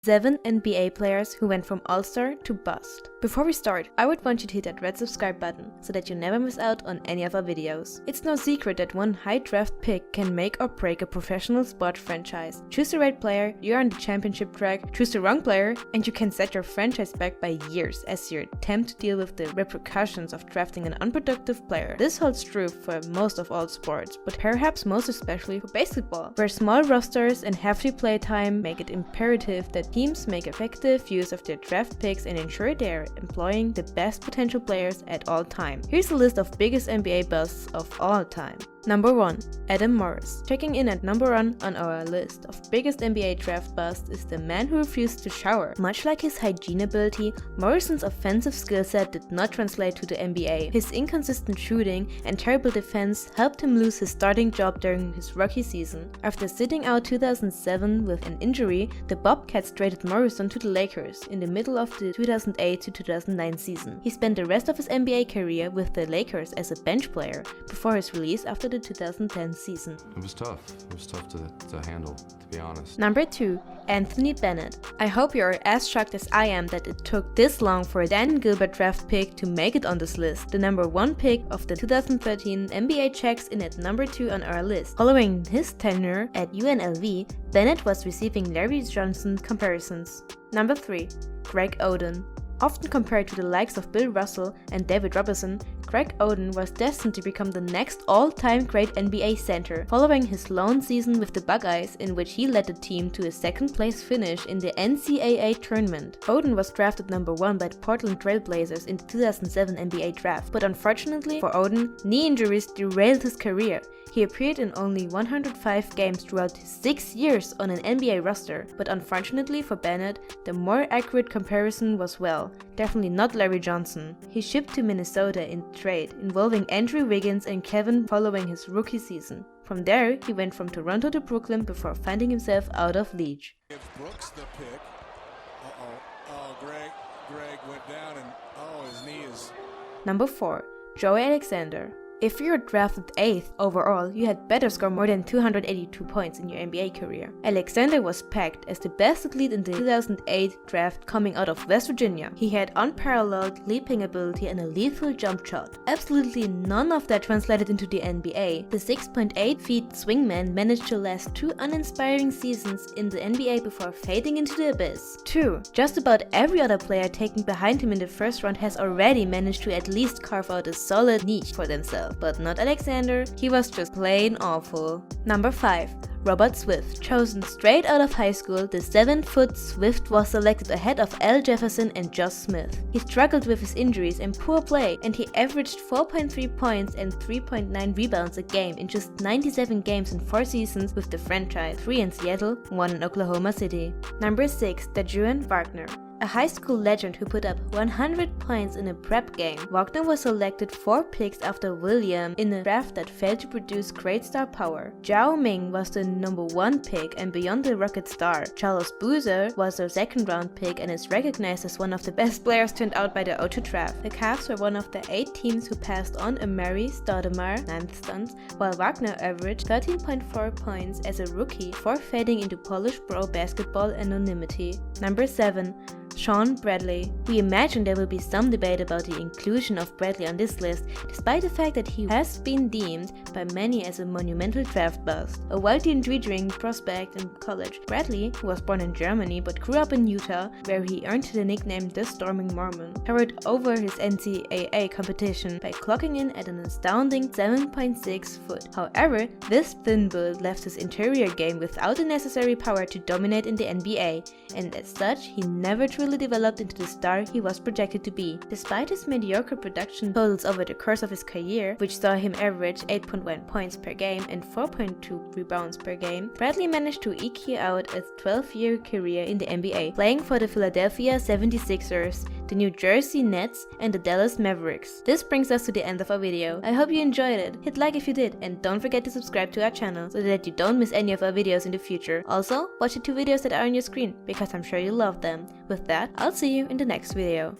7 NBA players who went from All-Star to bust. Before we start, I would want you to hit that red subscribe button so that you never miss out on any of our videos. It's no secret that one high draft pick can make or break a professional sport franchise. Choose the right player, you're on the championship track, choose the wrong player, and you can set your franchise back by years as you attempt to deal with the repercussions of drafting an unproductive player. This holds true for most of all sports, but perhaps most especially for basketball, where small rosters and hefty playtime make it imperative that teams make effective use of their draft picks and ensure they are employing the best potential players at all time. Here's a list of biggest NBA busts of all time. Number 1. Adam Morris. Checking in at number 1 on our list of biggest NBA draft busts is the man who refused to shower. Much like his hygiene ability, Morrison's offensive skill set did not translate to the NBA. His inconsistent shooting and terrible defense helped him lose his starting job during his rookie season. After sitting out 2007 with an injury, the Bobcats traded Morrison to the Lakers in the middle of the 2008 to 2009 season. He spent the rest of his NBA career with the Lakers as a bench player before his release after the 2010 season. It was tough. It was tough to handle, to be honest. Number 2. Anthony Bennett. I hope you're as shocked as I am that it took this long for a Dan Gilbert draft pick to make it on this list. The number 1 pick of the 2013 NBA checks in at number 2 on our list. Following his tenure at UNLV, Bennett was receiving Larry Johnson comparisons. Number 3. Greg Oden. Often compared to the likes of Bill Russell and David Robinson, Greg Oden was destined to become the next all-time great NBA center, following his lone season with the Buckeyes in which he led the team to a second-place finish in the NCAA tournament. Oden was drafted number 1 by the Portland Trail Blazers in the 2007 NBA draft, but unfortunately for Oden, knee injuries derailed his career. He appeared in only 105 games throughout his 6 years on an NBA roster, but unfortunately for Bennett, the more accurate comparison was definitely not Larry Johnson. He shipped to Minnesota in trade, involving Andrew Wiggins and Kevin following his rookie season. From there, he went from Toronto to Brooklyn before finding himself out of league. Gives Brooks the pick. Greg went down and his knee is... Number 4. Joey Alexander. If you were drafted 8th overall, you had better score more than 282 points in your NBA career. Alexander was pegged as the best athlete in the 2008 draft coming out of West Virginia. He had unparalleled leaping ability and a lethal jump shot. Absolutely none of that translated into the NBA. The 6.8 feet swingman managed to last 2 uninspiring seasons in the NBA before fading into the abyss. 2. Just about every other player taken behind him in the first round has already managed to at least carve out a solid niche for themselves. But not Alexander, he was just plain awful. Number 5. Robert Swift. Chosen straight out of high school, the 7-foot Swift was selected ahead of Al Jefferson and Josh Smith. He struggled with his injuries and poor play, and he averaged 4.3 points and 3.9 rebounds a game in just 97 games in 4 seasons with the franchise, 3 in Seattle, 1 in Oklahoma City. Number 6. Dajuan Wagner. A high school legend who put up 100 points in a prep game, Wagner was selected 4 picks after Williams in a draft that failed to produce great star power. Yao Ming was the number 1 pick and beyond the Rocket star. Charles Boozer was a 2nd round pick and is recognized as one of the best players turned out by the O2 draft. The Cavs were one of the 8 teams who passed on Amari Stoudemire, 9th stunts, while Wagner averaged 13.4 points as a rookie before fading into polished pro basketball anonymity. Number 7. Shawn Bradley. We imagine there will be some debate about the inclusion of Bradley on this list, despite the fact that he has been deemed by many as a monumental draft bust. A wealthy and intriguing prospect in college, Bradley, who was born in Germany but grew up in Utah, where he earned the nickname The Storming Mormon, covered over his NCAA competition by clocking in at an astounding 7.6 foot. However, this thin build left his interior game without the necessary power to dominate in the NBA, and as such, he never truly developed into the star he was projected to be. Despite his mediocre production totals over the course of his career, which saw him average 8.1 points per game and 4.2 rebounds per game, Bradley managed to eke out a 12-year career in the NBA, playing for the Philadelphia 76ers, the New Jersey Nets, and the Dallas Mavericks. This brings us to the end of our video. I hope you enjoyed it. Hit like if you did, and don't forget to subscribe to our channel so that you don't miss any of our videos in the future. Also, watch the 2 videos that are on your screen, because I'm sure you love them. With that, I'll see you in the next video.